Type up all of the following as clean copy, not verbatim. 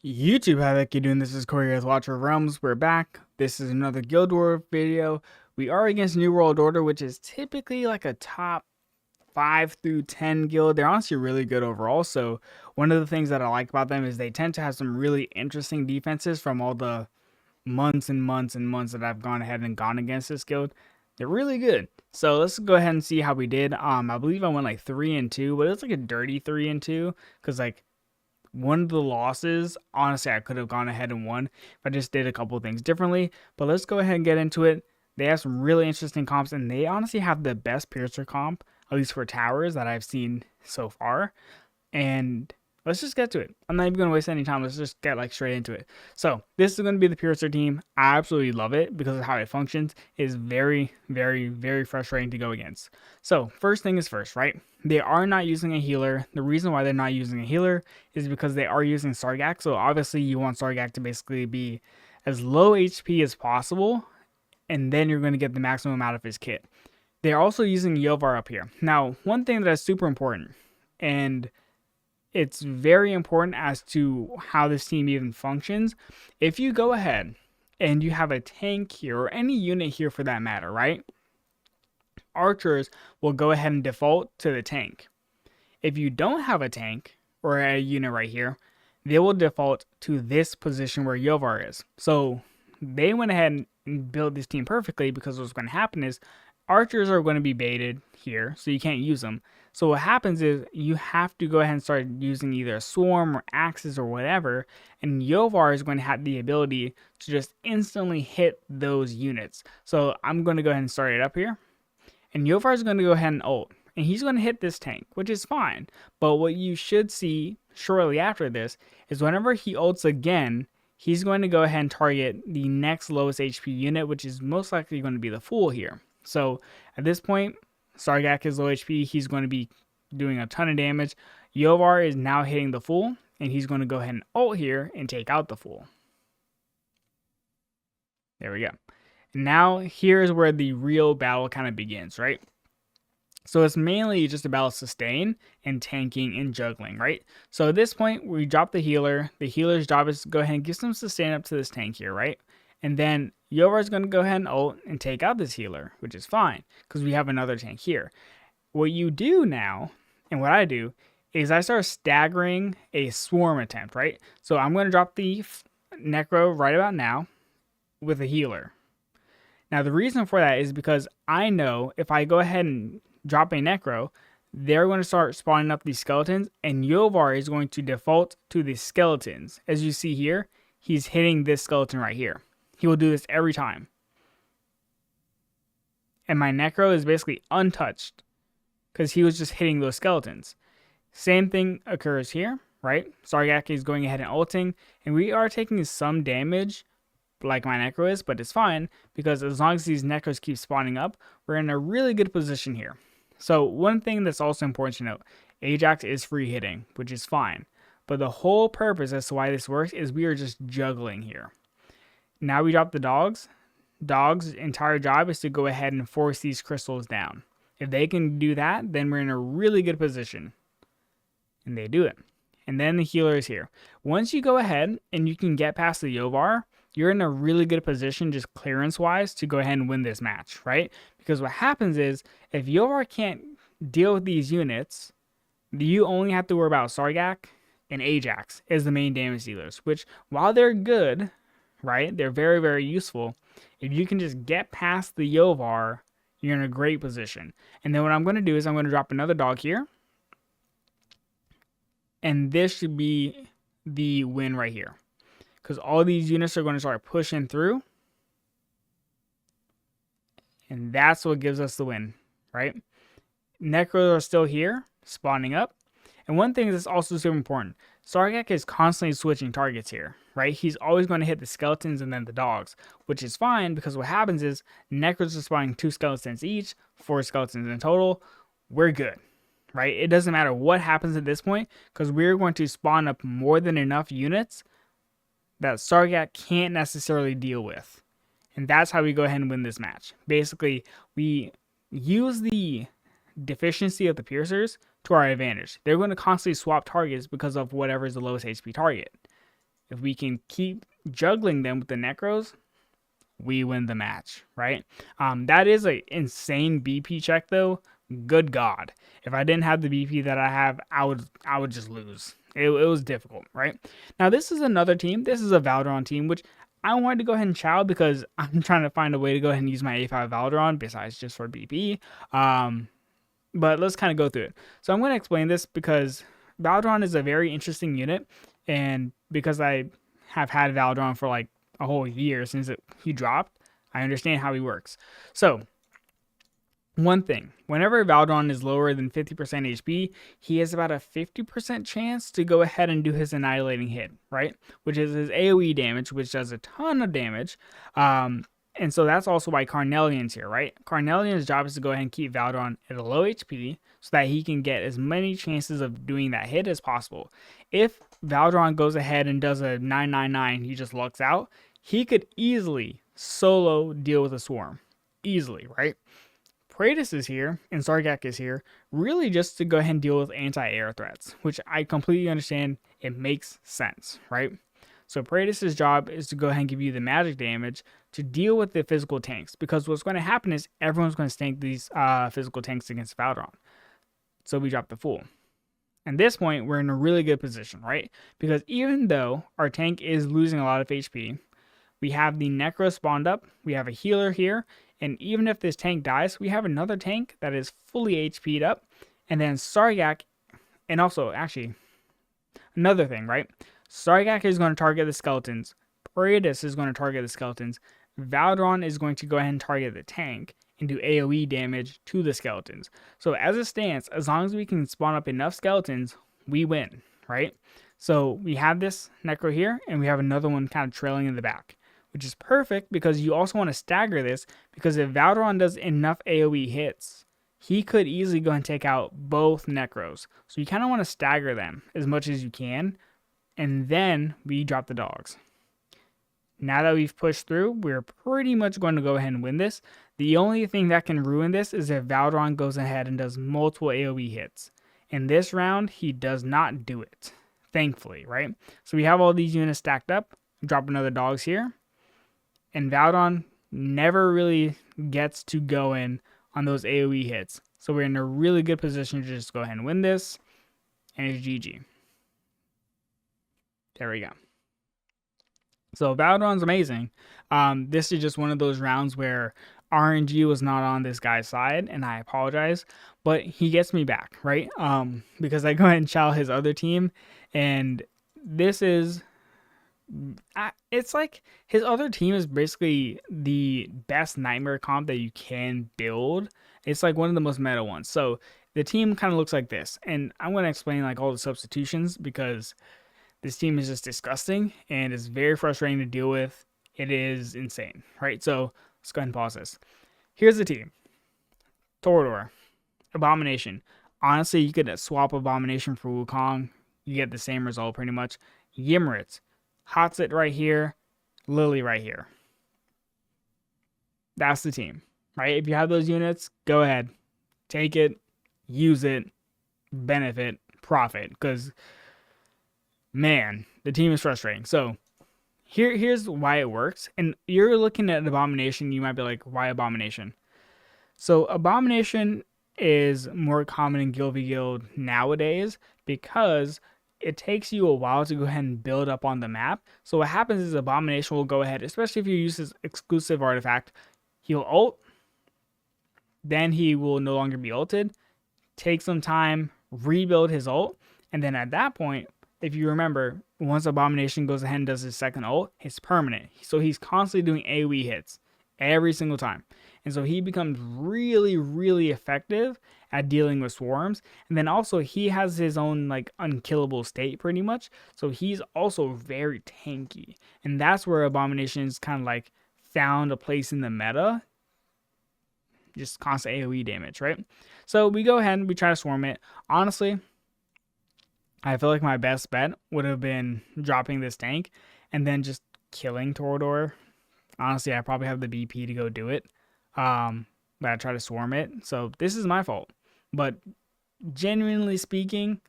YouTube, how the heck you doing? This is Corey with Watcher of Realms. We're back. This is another Guild War video. We are against New World Order, which is typically like a top 5 through 10 guild. They're honestly really good overall. So one of the things that I like about them is they tend to have some really interesting defenses from all the months and months and months that I've gone ahead and gone against this guild. They're really good. So let's go ahead and see how we did. I believe I went like 3-2, but it was like a dirty 3-2 because like one of the losses, honestly, I could have gone ahead and won if I just did a couple of things differently. But let's go ahead and get into it. They have some really interesting comps, and they honestly have the best Piercer comp, at least for towers, that I've seen so far. And let's just get to it. I'm not even going to waste any time. Let's just get like straight into it. So this is going to be the Piercer team. I absolutely love it because of how it functions. It is very, very, very frustrating to go against. So first thing is first, right? They are not using a healer. The reason why they're not using a healer is because they are using Sargak. So obviously you want Sargak to basically be as low HP as possible, and then you're going to get the maximum out of his kit. They're also using Yovar up here. Now, one thing that is super important, and it's very important as to how this team even functions. If you go ahead and you have a tank here, or any unit here for that matter, right? Archers will go ahead and default to the tank. If you don't have a tank, or a unit right here, they will default to this position where Yovar is. So they went ahead and built this team perfectly, because what's going to happen is archers are going to be baited here, so you can't use them. So what happens is you have to go ahead and start using either a swarm or axes or whatever, and Yovar is going to have the ability to just instantly hit those units. So I'm going to go ahead and start it up here, and Yovar is going to go ahead and ult, and he's going to hit this tank, which is fine. But what you should see shortly after this is whenever he ults again, he's going to go ahead and target the next lowest HP unit, which is most likely going to be the Fool here. So at this point, Sargak is low HP. He's going to be doing a ton of damage. Yovar is now hitting the Fool, and he's going to go ahead and ult here and take out the Fool. There we go. Now here's where the real battle kind of begins, right? So it's mainly just about sustain and tanking and juggling, right? So at this point, we drop the healer. The healer's job is to go ahead and give some sustain up to this tank here, right? And then Yovar is going to go ahead and ult and take out this healer, which is fine because we have another tank here. What you do now, and what I do, is I start staggering a swarm attempt, right? So I'm going to drop the Necro right about now with a healer. Now the reason for that is because I know if I go ahead and drop a Necro, they're going to start spawning up these skeletons, and Yovar is going to default to the skeletons. As you see here, he's hitting this skeleton right here. He will do this every time. And my Necro is basically untouched because he was just hitting those skeletons. Same thing occurs here, right? Sargak is going ahead and ulting, and we are taking some damage like my Necro is, but it's fine because as long as these Necros keep spawning up, we're in a really good position here. So one thing that's also important to note, Ajax is free hitting, which is fine. But the whole purpose as to why this works is we are just juggling here. Now we drop the dogs. Dogs' entire job is to go ahead and force these crystals down. If they can do that, then we're in a really good position. And they do it. And then the healer is here. Once you go ahead and you can get past the Yovar, you're in a really good position just clearance-wise to go ahead and win this match, right? Because what happens is, if Yovar can't deal with these units, you only have to worry about Sargak and Ajax as the main damage dealers, which, while they're good, right, they're very, very useful. If you can just get past the Yovar, you're in a great position. And then what I'm going to do is I'm going to drop another dog here. And this should be the win right here, because all these units are going to start pushing through. And that's what gives us the win, right? Necros are still here, spawning up. And one thing that's also super important, Sargak is constantly switching targets here, right? He's always going to hit the skeletons and then the dogs, which is fine because what happens is Necros are spawning 2 skeletons each, 4 skeletons in total. We're good, right? It doesn't matter what happens at this point because we're going to spawn up more than enough units that Sargak can't necessarily deal with. And that's how we go ahead and win this match. Basically, we use the deficiency of the piercers to our advantage. They're going to constantly swap targets because of whatever is the lowest HP target. If we can keep juggling them with the Necros, we win the match, right? That is an insane BP check though. Good God, if I didn't have the BP that I have, I would just lose. It was difficult, right? Now this is another team. This is a Valdron team, which I wanted to go ahead and chow because I'm trying to find a way to go ahead and use my A5 Valdron besides just for BP. But let's kind of go through it. So I'm going to explain this because Valdron is a very interesting unit, and because I have had Valdron for like a whole year since he dropped, I understand how he works. So one thing, whenever Valdron is lower than 50% HP, he has about a 50% chance to go ahead and do his annihilating hit, right? Which is his AoE damage, which does a ton of damage. And so that's also why Carnelian's here, right? Carnelian's job is to go ahead and keep Valdron at a low HP so that he can get as many chances of doing that hit as possible. If Valdron goes ahead and does a 999, he just lucks out, he could easily solo deal with a swarm. Easily, right? Praetus is here and Sargak is here really just to go ahead and deal with anti-air threats, which I completely understand. It makes sense, right? So Praetus' job is to go ahead and give you the magic damage to deal with the physical tanks, because what's going to happen is everyone's going to stank these physical tanks against Valdron. So we drop the Fool. At this point, we're in a really good position, right? Because even though our tank is losing a lot of HP, we have the Necro spawned up, we have a healer here, and even if this tank dies, we have another tank that is fully HP'd up, and then Sargak, and also, actually, another thing, right? Sargak is going to target the skeletons, Praetus is going to target the skeletons, Valdron is going to go ahead and target the tank, and do AoE damage to the skeletons. So as it stands, as long as we can spawn up enough skeletons, we win, right? So we have this Necro here, and we have another one kind of trailing in the back, which is perfect because you also want to stagger this, because if Valdron does enough AoE hits, he could easily go and take out both Necros. So you kind of want to stagger them as much as you can, and then we drop the dogs. Now that we've pushed through, we're pretty much going to go ahead and win this. The only thing that can ruin this is if Valdron goes ahead and does multiple AoE hits. In this round, he does not do it, thankfully, right? So we have all these units stacked up, drop another dogs here, and Valdron never really gets to go in on those AoE hits. So we're in a really good position to just go ahead and win this, and it's GG. There we go. So Valdron's amazing. This is just one of those rounds where RNG was not on this guy's side, and I apologize, but he gets me back, right? Because I go ahead and chow his other team, and this is, it's like his other team is basically the best nightmare comp that you can build. It's like one of the most meta ones. So the team kind of looks like this, and I'm going to explain like all the substitutions because this team is just disgusting and it's very frustrating to deal with. It is insane, right? So let's go ahead and pause this. Here's the team. Torador, Abomination. Honestly, you could swap Abomination for Wukong. You get the same result pretty much. Ymrit, Hotsit right here, Lily right here. That's the team, right? If you have those units, go ahead. Take it, use it, benefit, profit, because man, the team is frustrating. So here's why it works. And you're looking at Abomination, you might be like, why Abomination? So Abomination is more common in Guild v Guild nowadays because it takes you a while to go ahead and build up on the map. So what happens is Abomination will go ahead, especially if you use his exclusive artifact, he'll ult, then he will no longer be ulted, take some time, rebuild his ult, and then at that point, if you remember, once Abomination goes ahead and does his second ult, it's permanent. So he's constantly doing AoE hits every single time. And so he becomes really, really effective at dealing with swarms. And then also he has his own like unkillable state pretty much. So he's also very tanky. And that's where Abomination's kind of like found a place in the meta. Just constant AoE damage, right? So we go ahead and we try to swarm it. Honestly, I feel like my best bet would have been dropping this tank and then just killing Torador. Honestly, I probably have the BP to go do it. But I try to swarm it. So this is my fault. But genuinely speaking,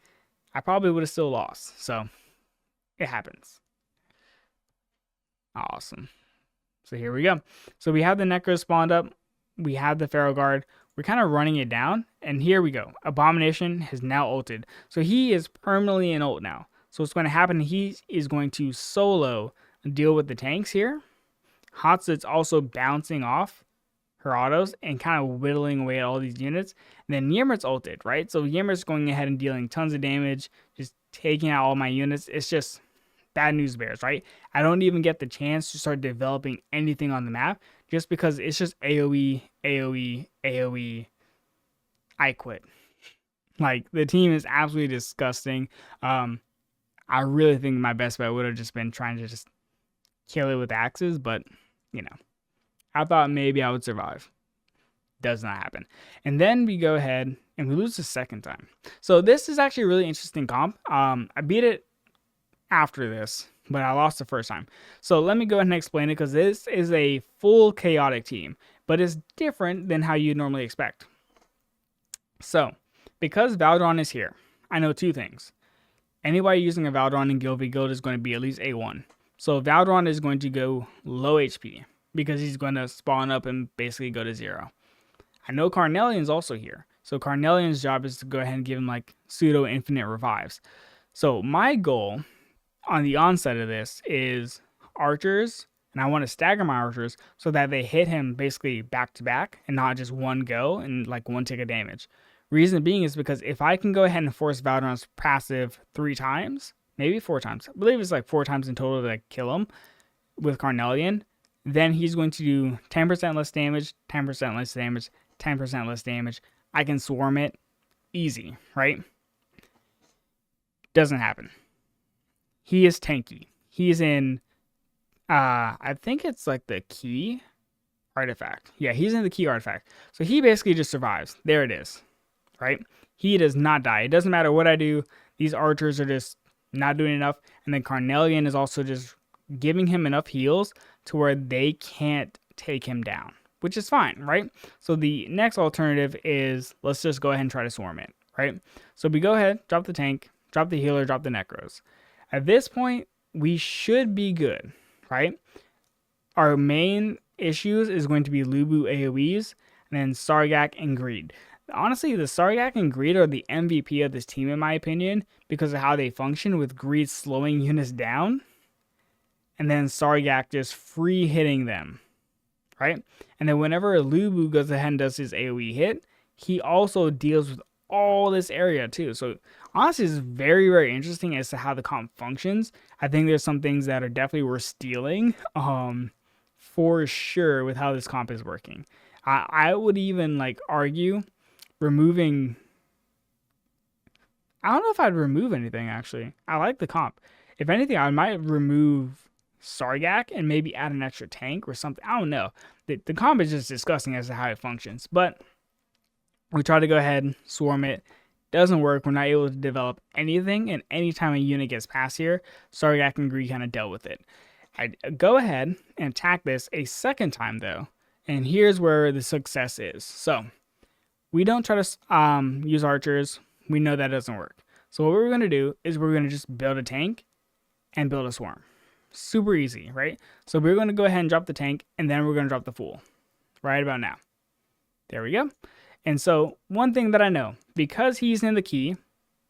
I probably would have still lost. So it happens. Awesome. So here we go. So we have the Necro spawned up. We have the Pharaoh Guard. We're kind of running it down. And here we go. Abomination has now ulted. So he is permanently in ult now. So what's going to happen, he is going to solo deal with the tanks here. Hatsut's also bouncing off her autos and kind of whittling away at all these units. And then Ymrit's ulted, right? So Ymrit's going ahead and dealing tons of damage, just taking out all my units. It's just bad news bears, right? I don't even get the chance to start developing anything on the map just because it's just AoE, AoE, AoE. I quit. Like, the team is absolutely disgusting. I really think my best bet would have just been trying to just kill it with axes, but, you know, I thought maybe I would survive. Does not happen. And then we go ahead and we lose the second time. So this is actually a really interesting comp. I beat it after this, but I lost the first time. So let me go ahead and explain it, because this is a full chaotic team, but it's different than how you'd normally expect. So because Valdron is here, I know two things. Anybody using a Valdron in Guild v Guild is going to be at least A1. So Valdron is going to go low HP because he's going to spawn up and basically go to 0. I know Carnelian's also here. So Carnelian's job is to go ahead and give him like pseudo infinite revives. So my goal on the onset of this is archers, and I want to stagger my archers so that they hit him basically back to back and not just one go and like one tick of damage. Reason being is because if I can go ahead and force Valdron's passive 3 times, maybe 4 times, I believe it's like 4 times in total to like kill him with Carnelian, then he's going to do 10% less damage, 10% less damage, 10% less damage. I can swarm it easy, right? Doesn't happen. He is tanky. He's in, I think it's like the key artifact. Yeah, he's in the key artifact. So he basically just survives. There it is, right? He does not die. It doesn't matter what I do. These archers are just not doing enough. And then Carnelian is also just giving him enough heals to where they can't take him down, which is fine, right? So the next alternative is let's just go ahead and try to swarm it, right? So we go ahead, drop the tank, drop the healer, drop the necros. At this point, we should be good, right? Our main issues is going to be Lubu AoEs, and then Sargak and Greed. Honestly, the Sargak and Greed are the MVP of this team, in my opinion, because of how they function, with Greed slowing units down, and then Sargak just free hitting them, right? And then whenever Lubu goes ahead and does his AoE hit, he also deals with all this area too. So honestly, it's very, very interesting as to how the comp functions. I think there's some things that are definitely worth stealing, for sure, with how this comp is working. I would even like argue removing. I don't know if I'd remove anything actually. I like the comp. If anything, I might remove Sargak and maybe add an extra tank or something. I don't know. The comp is just disgusting as to how it functions, but we try to go ahead and swarm it. Doesn't work. We're not able to develop anything, and anytime a unit gets past here, Sargak and Greed kind of dealt with it. I go ahead and attack this a second time though, and here's where the success is. So we don't try to use archers. We know that doesn't work. So what we're going to do is we're going to just build a tank and build a swarm. Super easy, right? So we're going to go ahead and drop the tank, and then we're going to drop the fool right about now. There we go. And so one thing that I know, because he's in the key,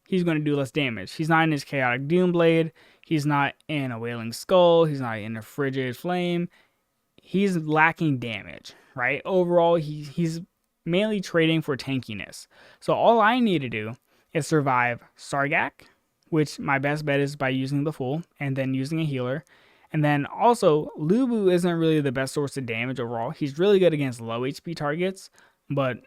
he's going to do less damage. He's not in his Chaotic Doomblade. He's not in a Wailing Skull. He's not in a Frigid Flame. He's lacking damage, right? Overall, he's mainly trading for tankiness. So all I need to do is survive Sargak, which my best bet is by using the Fool and then using a healer. And then also, Lubu isn't really the best source of damage overall. He's really good against low HP targets, but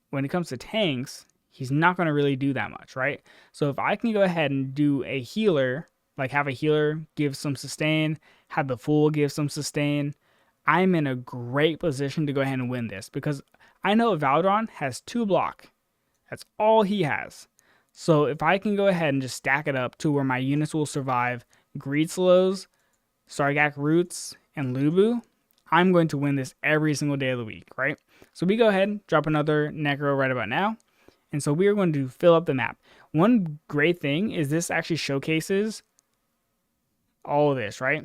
when it comes to tanks, he's not going to really do that much, right? So if I can go ahead and do a healer, like have a healer give some sustain, have the Fool give some sustain, I'm in a great position to go ahead and win this, because I know Valdron has 2 block. That's all he has. So if I can go ahead and just stack it up to where my units will survive Greed Slows, Sargak Roots, and Lubu, I'm going to win this every single day of the week, right? So we go ahead, drop another Necro right about now. And so we are going to fill up the map. One great thing is this actually showcases all of this, right?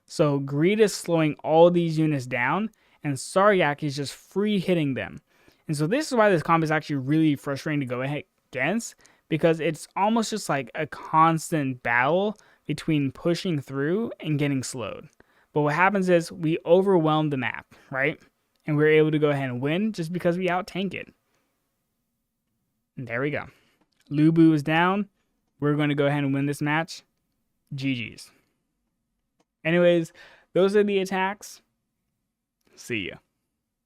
So Greed is slowing all these units down, and Saryak is just free hitting them. And so this is why this comp is actually really frustrating to go against, because it's almost just like a constant battle between pushing through and getting slowed. But what happens is we overwhelm the map, right? And we're able to go ahead and win just because we out-tank it. And there we go. Lubu is down. We're going to go ahead and win this match. GG's. Anyways, those are the attacks. See ya.